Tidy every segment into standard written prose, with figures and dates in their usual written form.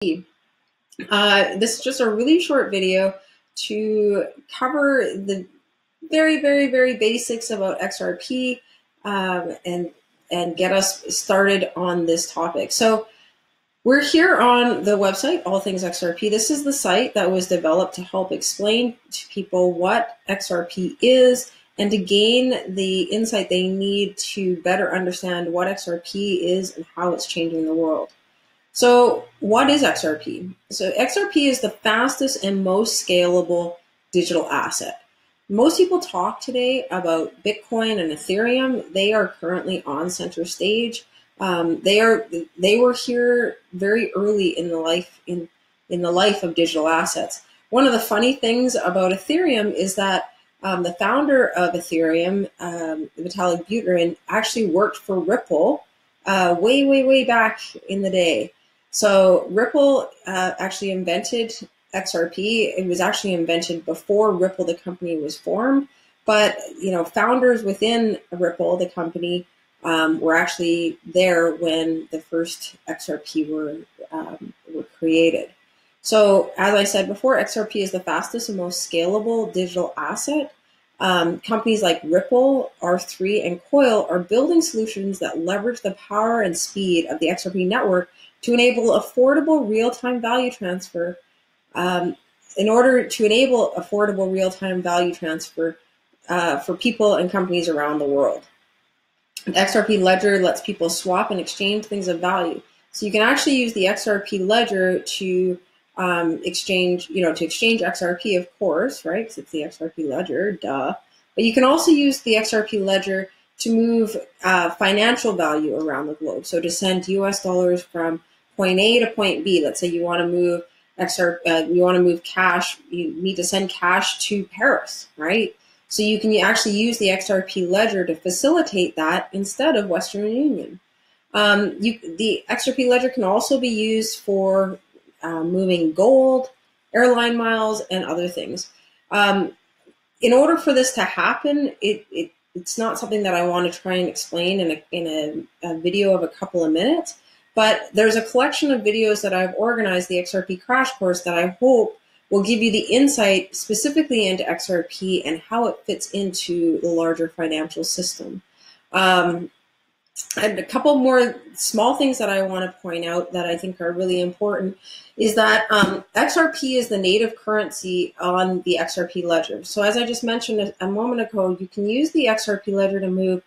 This is just a really short video to cover the very basics about XRP and get us started on this topic. So we're here on the website, All Things XRP. This is the site that was developed to help explain to people what XRP is and to gain the insight they need to better understand what XRP is and how it's changing the world. So what is XRP? So XRP is the fastest and most scalable digital asset. Most people talk today about Bitcoin and Ethereum. They are currently on center stage. They were here very early in the life of digital assets. One of the funny things about Ethereum is that the founder of Ethereum, Vitalik Buterin, actually worked for Ripple way back in the day. So Ripple actually invented XRP. It was actually invented before Ripple, the company, was formed. But founders within Ripple, the company, were actually there when the first XRP were created. So as I said before, XRP is the fastest and most scalable digital asset. Companies like Ripple, R3, and Coil are building solutions that leverage the power and speed of the XRP network to enable affordable real-time value transfer. In order to enable affordable real-time value transfer for people and companies around the world. The XRP ledger lets people swap and exchange things of value. So you can actually use the XRP ledger to exchange XRP, of course, right? Because it's the XRP ledger, duh. But you can also use the XRP ledger to move financial value around the globe. So to send US dollars from point A to point B, let's say you want to move cash, you need to send cash to Paris, right? So you can actually use the XRP ledger to facilitate that instead of Western Union. The XRP ledger can also be used for moving gold, airline miles, and other things. In order for this to happen, it's not something that I want to try and explain in a video of a couple of minutes, but there's a collection of videos that I've organized, the XRP Crash Course, that I hope will give you the insight specifically into XRP and how it fits into the larger financial system. And a couple more small things that I want to point out that I think are really important is that XRP is the native currency on the XRP ledger. So as I just mentioned a moment ago, you can use the XRP ledger to move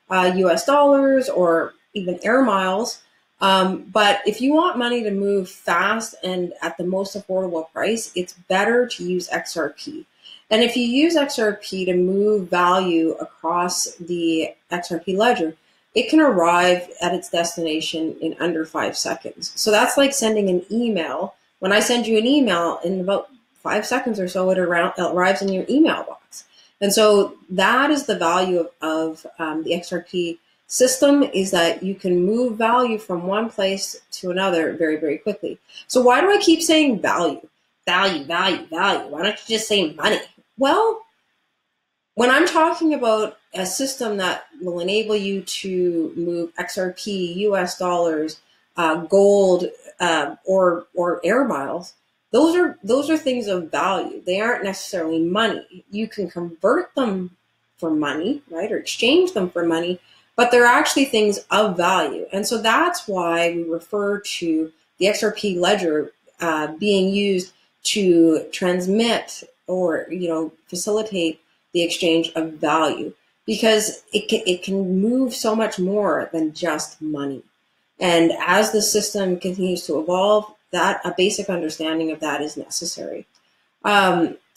US dollars or even air miles. But if you want money to move fast and at the most affordable price, it's better to use XRP. And if you use XRP to move value across the XRP ledger, it can arrive at its destination in under 5 seconds. So that's like sending an email. When I send you an email, in about 5 seconds or so, it arrives in your email box. And so that is the value of the XRP system, is that you can move value from one place to another very quickly. So why do I keep saying value? Value. Why don't you just say money? Well, when I'm talking about a system that will enable you to move XRP, US dollars, gold, or air miles, those are things of value. They aren't necessarily money. You can convert them for money, right, or exchange them for money, but they're actually things of value. And so that's why we refer to the XRP ledger being used to transmit or facilitate the exchange of value, because it can move so much more than just money. And as the system continues to evolve, that a basic understanding of that is necessary. XRP,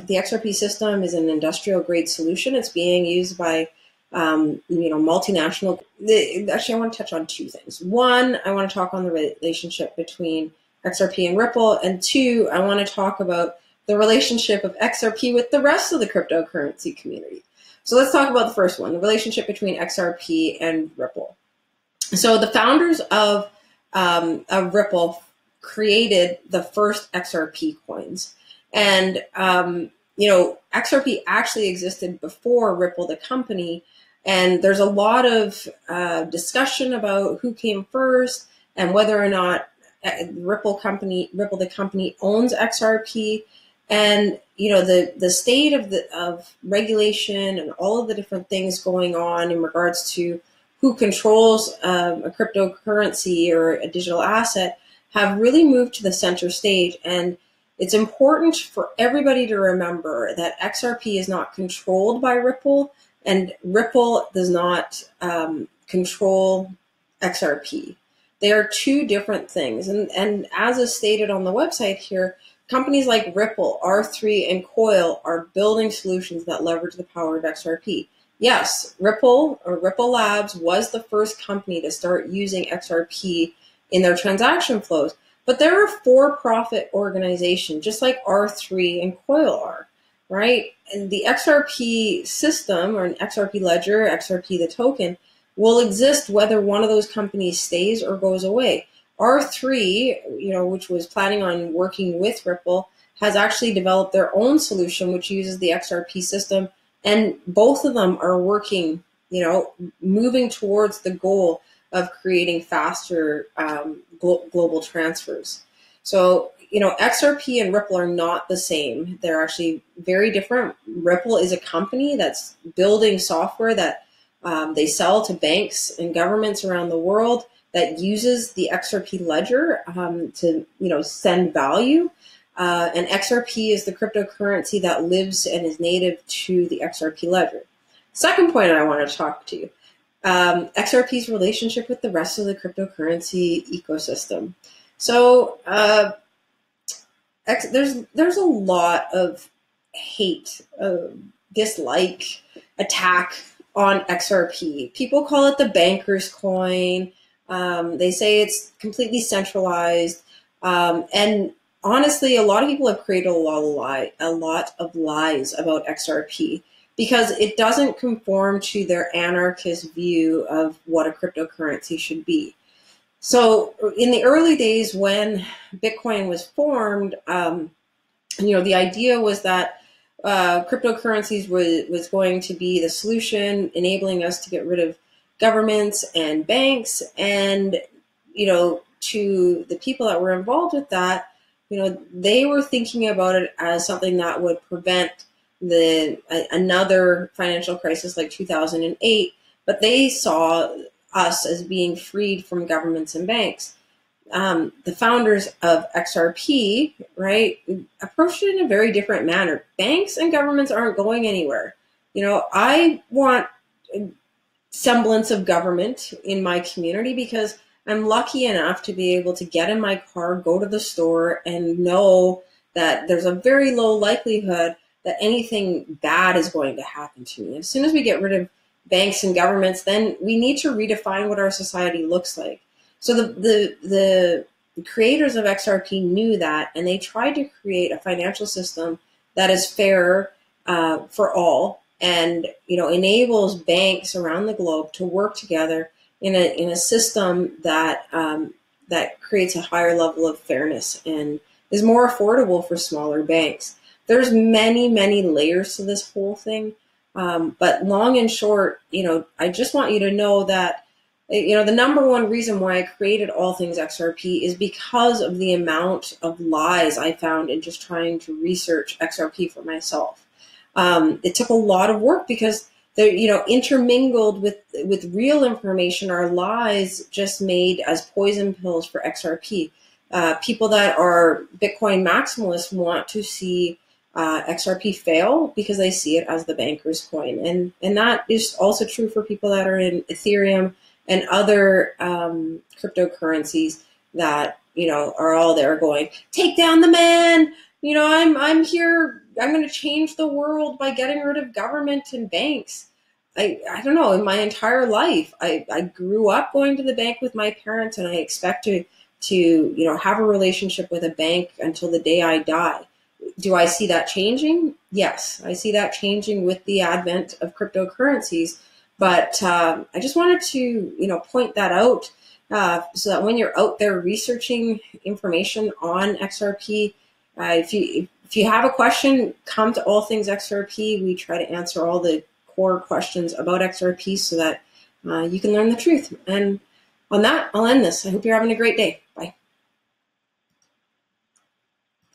the XRP system is an industrial grade solution. It's being used by multinational. Actually, I want to touch on two things. One, I want to talk on the relationship between XRP and Ripple, and two, I want to talk about the relationship of XRP with the rest of the cryptocurrency community. So let's talk about the first one, the relationship between XRP and Ripple. So the founders of Ripple created the first XRP coins. And, XRP actually existed before Ripple, the company. And there's a lot of discussion about who came first and whether or not Ripple the company owns XRP, and the state of regulation and all of the different things going on in regards to who controls a cryptocurrency or a digital asset have really moved to the center stage. And it's important for everybody to remember that XRP is not controlled by Ripple, and Ripple does not control XRP. They are two different things. And as is stated on the website here, companies like Ripple, R3, and Coil are building solutions that leverage the power of XRP. Yes, Ripple Labs was the first company to start using XRP in their transaction flows, but they're a for-profit organization, just like R3 and Coil are, right? And the XRP system, or an XRP ledger, XRP the token, will exist whether one of those companies stays or goes away. R3, which was planning on working with Ripple, has actually developed their own solution which uses the XRP system, and both of them are working, moving towards the goal of creating faster global transfers. So, XRP and Ripple are not the same. They're actually very different. Ripple is a company that's building software that they sell to banks and governments around the world that uses the XRP ledger to send value. And XRP is the cryptocurrency that lives and is native to the XRP ledger. Second point I want to talk to you, XRP's relationship with the rest of the cryptocurrency ecosystem. So there's a lot of hate, dislike, attack on XRP. People call it the banker's coin. They say it's completely centralized. And honestly, a lot of people have created a lot of lies about XRP because it doesn't conform to their anarchist view of what a cryptocurrency should be. So in the early days when Bitcoin was formed, the idea was that cryptocurrencies was going to be the solution, enabling us to get rid of governments and banks. And, to the people that were involved with that, they were thinking about it as something that would prevent another financial crisis like 2008. But they saw us as being freed from governments and banks. The founders of XRP, right, approached it in a very different manner. Banks and governments aren't going anywhere. I want a semblance of government in my community because I'm lucky enough to be able to get in my car, go to the store, and know that there's a very low likelihood that anything bad is going to happen to me. As soon as we get rid of banks and governments, then we need to redefine what our society looks like. So the creators of XRP knew that, and they tried to create a financial system that is fair for all, and enables banks around the globe to work together in a system that that creates a higher level of fairness and is more affordable for smaller banks. There's many layers to this whole thing, but long and short, I just want you to know that the number one reason why I created All Things XRP is because of the amount of lies I found in just trying to research XRP for myself. It took a lot of work because they're, intermingled with real information are lies just made as poison pills for XRP. People that are Bitcoin maximalists want to see XRP fail because they see it as the banker's coin. And that is also true for people that are in Ethereum and other cryptocurrencies that, are all there going, take down the man. I'm here. I'm going to change the world by getting rid of government and banks. I don't know. In my entire life, I grew up going to the bank with my parents, and I expect to have a relationship with a bank until the day I die. Do I see that changing? Yes, I see that changing with the advent of cryptocurrencies. But I just wanted to, point that out so that when you're out there researching information on XRP, if you have a question, come to All Things XRP. We try to answer all the core questions about XRP so that you can learn the truth. And on that, I'll end this. I hope you're having a great day.